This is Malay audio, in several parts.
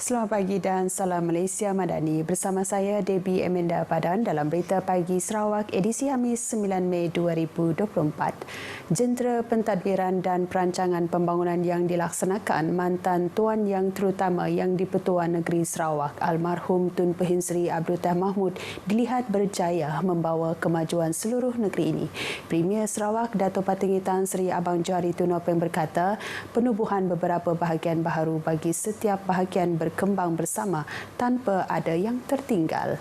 Selamat pagi dan salam Malaysia Madani. Bersama saya Debbie Amanda Padan dalam Berita Pagi Sarawak edisi Khamis 9 Mei 2024. Jentera pentadbiran dan perancangan pembangunan yang dilaksanakan mantan Tuan Yang Terutama Yang di-Pertuan Negeri Sarawak almarhum Tun Pehin Sri Abdul Taib Mahmud dilihat berjaya membawa kemajuan seluruh negeri ini. Premier Sarawak Dato' Patinggi Tan Sri Abang Johari Tun Nopeng berkata, penubuhan beberapa bahagian baharu bagi setiap bahagian berkembang bersama tanpa ada yang tertinggal.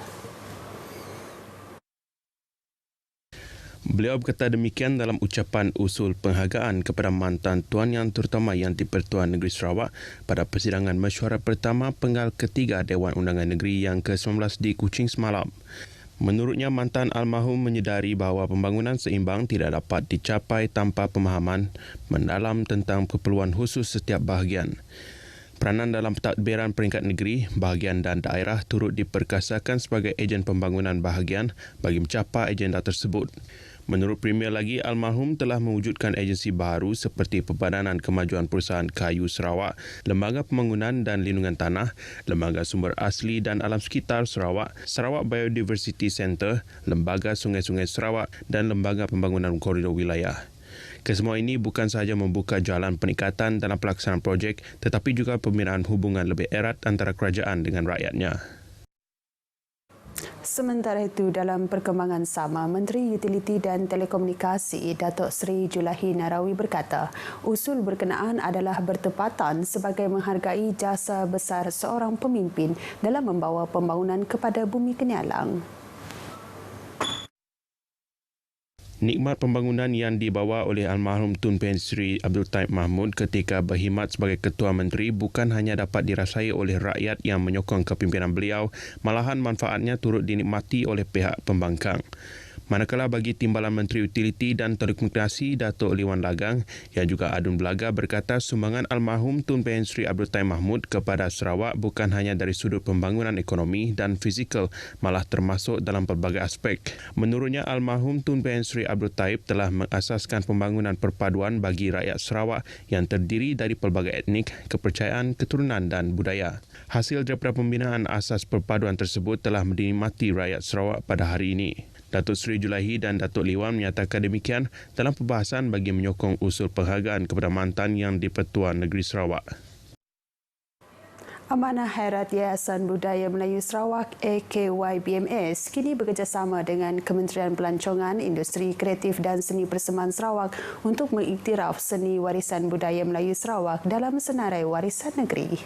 Beliau berkata demikian dalam ucapan usul penghargaan kepada mantan Tuan Yang Terutama Yang di-Pertuan Negeri Sarawak pada persidangan mesyuarat pertama penggal ketiga Dewan Undangan Negeri yang ke-19 di Kuching semalam. Menurutnya, mantan almarhum menyedari bahawa pembangunan seimbang tidak dapat dicapai tanpa pemahaman mendalam tentang keperluan khusus setiap bahagian. Peranan dalam pentadbiran peringkat negeri, bahagian dan daerah turut diperkasakan sebagai ejen pembangunan bahagian bagi mencapai agenda tersebut. Menurut Premier lagi, almarhum telah mewujudkan agensi baharu seperti Perbadanan Kemajuan Perusahaan Kayu Sarawak, Lembaga Pembangunan dan Lindungan Tanah, Lembaga Sumber Asli dan Alam Sekitar Sarawak, Sarawak Biodiversity Centre, Lembaga Sungai-Sungai Sarawak dan Lembaga Pembangunan Koridor Wilayah. Kesemua ini bukan sahaja membuka jalan peningkatan dalam pelaksanaan projek tetapi juga pembinaan hubungan lebih erat antara kerajaan dengan rakyatnya. Sementara itu, dalam perkembangan sama, Menteri Utiliti dan Telekomunikasi Datuk Seri Julahi Narawi berkata, usul berkenaan adalah bertepatan sebagai menghargai jasa besar seorang pemimpin dalam membawa pembangunan kepada bumi kenyalang. Nikmat pembangunan yang dibawa oleh almarhum Tun Pehin Sri Abdul Taib Mahmud ketika berkhidmat sebagai Ketua Menteri bukan hanya dapat dirasai oleh rakyat yang menyokong kepimpinan beliau, malahan manfaatnya turut dinikmati oleh pihak pembangkang. Manakala bagi Timbalan Menteri Utiliti dan Telekomunikasi Datuk Liwan Lagang yang juga adun belaga berkata sumbangan almarhum Tun Pehin Sri Abdul Taib Mahmud kepada Sarawak bukan hanya dari sudut pembangunan ekonomi dan fizikal, malah termasuk dalam pelbagai aspek. Menurutnya, almarhum Tun Pehin Sri Abdul Taib telah mengasaskan pembangunan perpaduan bagi rakyat Sarawak yang terdiri dari pelbagai etnik, kepercayaan, keturunan dan budaya. Hasil daripada pembinaan asas perpaduan tersebut telah dinikmati rakyat Sarawak pada hari ini. Datuk Seri Julahi dan Datuk Liwan menyatakan demikian dalam perbahasan bagi menyokong usul penghargaan kepada mantan Yang di-Pertuan Negeri Sarawak. Amanah Khairat Yayasan Budaya Melayu Sarawak AKYBMS kini bekerjasama dengan Kementerian Pelancongan, Industri Kreatif dan Seni Persembahan Sarawak untuk mengiktiraf seni warisan budaya Melayu Sarawak dalam senarai warisan negeri.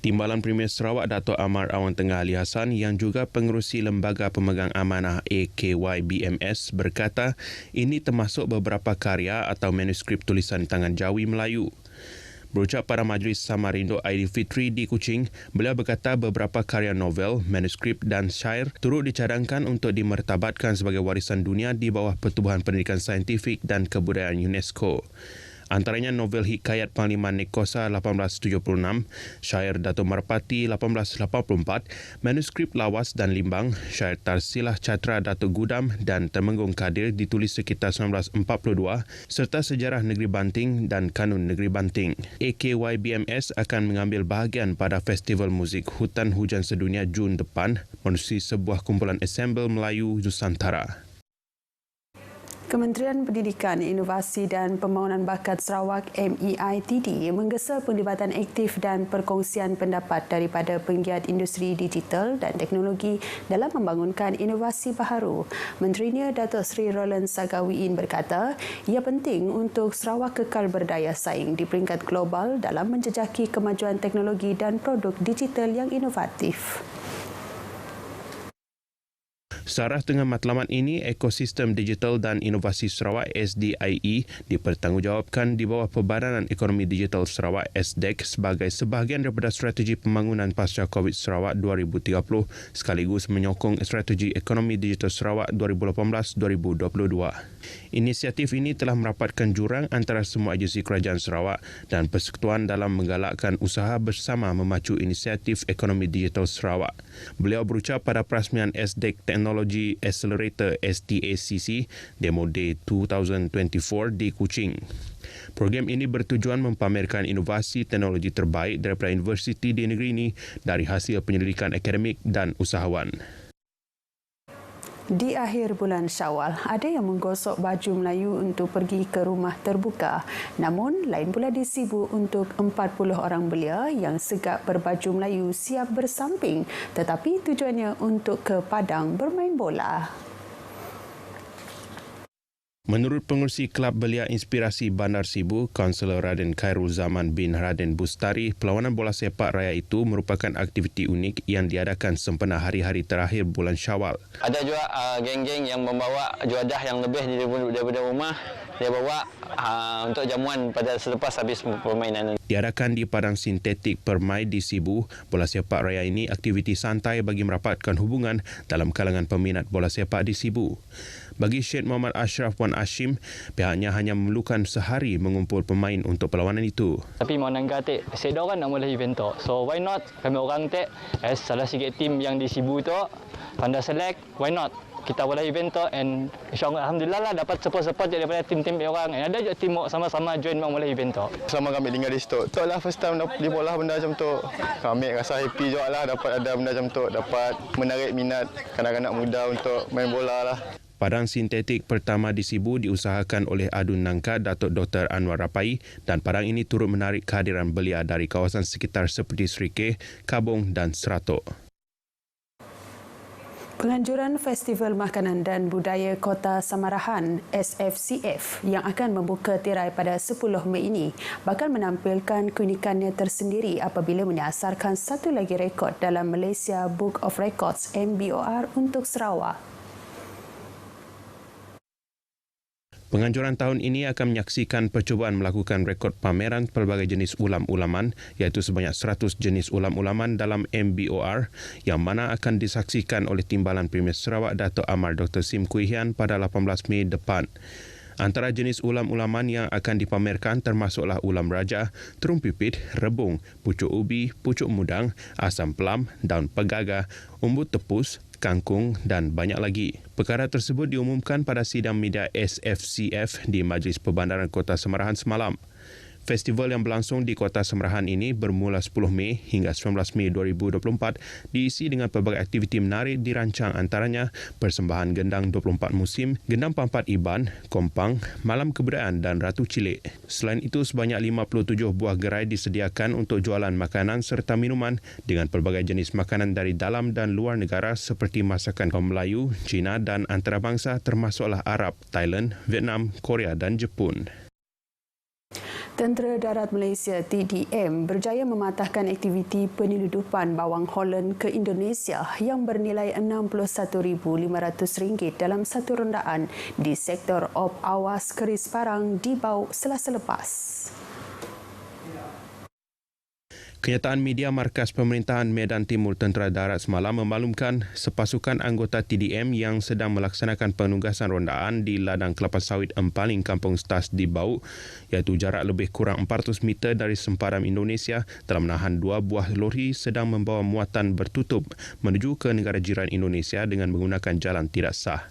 Timbalan Premier Sarawak Dato' Amar Awan Tengah Ali Hassan yang juga pengerusi Lembaga Pemegang Amanah AKYBMS berkata ini termasuk beberapa karya atau manuskrip tulisan tangan Jawi Melayu. Berucap pada Majlis Samarindo Aidilfitri di Kuching, beliau berkata beberapa karya novel, manuskrip dan syair turut dicadangkan untuk dimertabatkan sebagai warisan dunia di bawah Pertubuhan Pendidikan Saintifik dan Kebudayaan UNESCO. Antaranya novel Hikayat Panglima Nekosa 1876, syair Dato' Marpati 1884, manuskrip Lawas dan Limbang, syair Tarsilah Catra Dato' Gudam dan Temenggung Kadir ditulis sekitar 1942, serta sejarah Negeri Banting dan Kanun Negeri Banting. AKYBMS akan mengambil bahagian pada Festival Muzik Hutan Hujan Sedunia Jun depan menerusi sebuah kumpulan ensembel Melayu Nusantara. Kementerian Pendidikan, Inovasi dan Pembangunan Bakat Sarawak MEITD menggesa penglibatan aktif dan perkongsian pendapat daripada penggiat industri digital dan teknologi dalam membangunkan inovasi baharu. Menterinya Datuk Seri Roland Sagawiin berkata, ia penting untuk Sarawak kekal berdaya saing di peringkat global dalam menjejaki kemajuan teknologi dan produk digital yang inovatif. Syarat dengan matlamat ini, ekosistem digital dan inovasi Sarawak SDIE dipertanggungjawabkan di bawah Perbadanan Ekonomi Digital Sarawak SDEC sebagai sebahagian daripada strategi pembangunan pasca COVID Sarawak 2030 sekaligus menyokong strategi ekonomi digital Sarawak 2018-2022. Inisiatif ini telah merapatkan jurang antara semua agensi kerajaan Sarawak dan persekutuan dalam menggalakkan usaha bersama memacu inisiatif ekonomi digital Sarawak. Beliau berucap pada perasmian SDEC Technology Accelerator STACC Demo Day 2024 di Kuching. Program ini bertujuan mempamerkan inovasi teknologi terbaik daripada universiti di negeri ini dari hasil penyelidikan akademik dan usahawan. Di akhir bulan Syawal, ada yang menggosok baju Melayu untuk pergi ke rumah terbuka. Namun, lain pula disibu untuk 40 orang belia yang segak berbaju Melayu siap bersamping tetapi tujuannya untuk ke padang bermain bola. Menurut pengerusi Kelab Belia Inspirasi Bandar Sibu, Kaunselor Raden Khairul Zaman bin Raden Bustari, perlawanan bola sepak raya itu merupakan aktiviti unik yang diadakan sempena hari-hari terakhir bulan Syawal. Ada juga geng-geng yang membawa juadah yang lebih daripada rumah, dia bawa untuk jamuan pada selepas habis permainan. Diadakan di padang sintetik Permai di Sibu, bola sepak raya ini aktiviti santai bagi merapatkan hubungan dalam kalangan peminat bola sepak di Sibu. Bagi Syed Muhammad Ashraf Wan Hashim, pihaknya hanya memerlukan sehari mengumpul pemain untuk perlawanan itu. Tapi mau nanggatik, saya orang nak mula event tu. So why not? Kami orang tek salah sikit tim yang di Sibu tu pandai select, why not? Kita mula event tu and insya-Allah alhamdulillah lah dapat support daripada tim-tim orang. And ada juga tim sama-sama join mula event tu. Selama kami tinggal di situ, tu lah first time dapat bola benda macam tu. Kami rasa happy juga lah dapat ada benda macam tu, dapat menarik minat kanak-kanak muda untuk main bola lah. Padang sintetik pertama di Sibu diusahakan oleh Adun Nangka Datuk Dr. Anwar Rapai dan padang ini turut menarik kehadiran belia dari kawasan sekitar seperti Serikeh, Kabong dan Seratok. Penganjuran Festival Makanan dan Budaya Kota Samarahan SFCF yang akan membuka tirai pada 10 Mei ini bakal menampilkan keunikannya tersendiri apabila menyasarkan satu lagi rekod dalam Malaysia Book of Records MBOR untuk Sarawak. Penganjuran tahun ini akan menyaksikan percubaan melakukan rekod pameran pelbagai jenis ulam-ulaman iaitu sebanyak 100 jenis ulam-ulaman dalam MBOR yang mana akan disaksikan oleh Timbalan Premier Sarawak Dato' Amar Dr. Sim Kui Hian pada 18 Mei depan. Antara jenis ulam-ulaman yang akan dipamerkan termasuklah ulam raja, terung pipit, rebung, pucuk ubi, pucuk mudang, asam pelam, daun pegaga, umbut tepus, kangkung dan banyak lagi. Perkara tersebut diumumkan pada sidang media SFCF di Majlis Perbandaran Kota Samarahan semalam. Festival yang berlangsung di Kota Samarahan ini bermula 10 Mei hingga 19 Mei 2024 diisi dengan pelbagai aktiviti menarik dirancang antaranya persembahan gendang 24 musim, gendang pampat Iban, kompang, malam kebudayaan dan Ratu Cilik. Selain itu, sebanyak 57 buah gerai disediakan untuk jualan makanan serta minuman dengan pelbagai jenis makanan dari dalam dan luar negara seperti masakan kaum Melayu, Cina dan antarabangsa termasuklah Arab, Thailand, Vietnam, Korea dan Jepun. Tentera Darat Malaysia TDM berjaya mematahkan aktiviti penyeludupan bawang Holland ke Indonesia yang bernilai RM61,500 dalam satu rondaan di sektor Op Awas Keris Parang di Bau Selasa lepas. Kenyataan media Markas Pemerintahan Medan Timur Tentera Darat semalam memaklumkan sepasukan anggota TDM yang sedang melaksanakan penugasan rondaan di ladang kelapa sawit Empaling Kampung Stas di Bau, iaitu jarak lebih kurang 400 meter dari sempadan Indonesia, telah menahan 2 buah lori sedang membawa muatan bertutup menuju ke negara jiran Indonesia dengan menggunakan jalan tidak sah.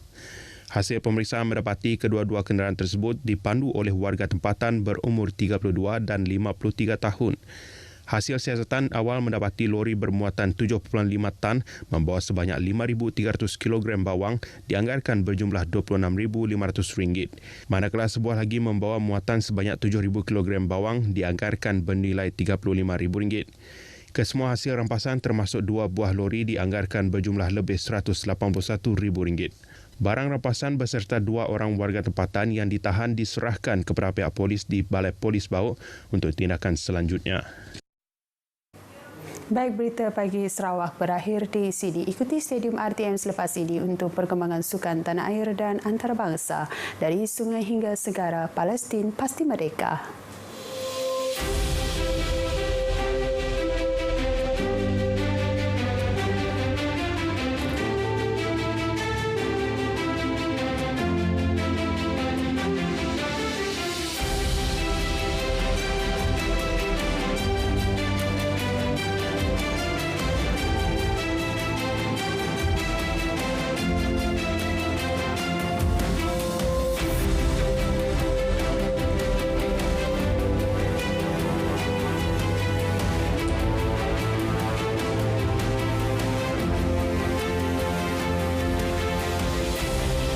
Hasil pemeriksaan mendapati kedua-dua kenderaan tersebut dipandu oleh warga tempatan berumur 32 dan 53 tahun. Hasil siasatan awal mendapati lori bermuatan 7.5 tan membawa sebanyak 5,300 kilogram bawang dianggarkan berjumlah RM26,500. Manakala sebuah lagi membawa muatan sebanyak 7,000 kilogram bawang dianggarkan bernilai RM35,000. Kesemua hasil rampasan termasuk 2 buah lori dianggarkan berjumlah lebih RM181,000. Barang rampasan beserta 2 orang warga tempatan yang ditahan diserahkan kepada pihak polis di Balai Polis Bau untuk tindakan selanjutnya. Baik, berita pagi Sarawak berakhir di sini. Ikuti Stadium RTM selepas ini untuk perkembangan sukan tanah air dan antarabangsa dari sungai hingga segara. Palestin pasti merdeka.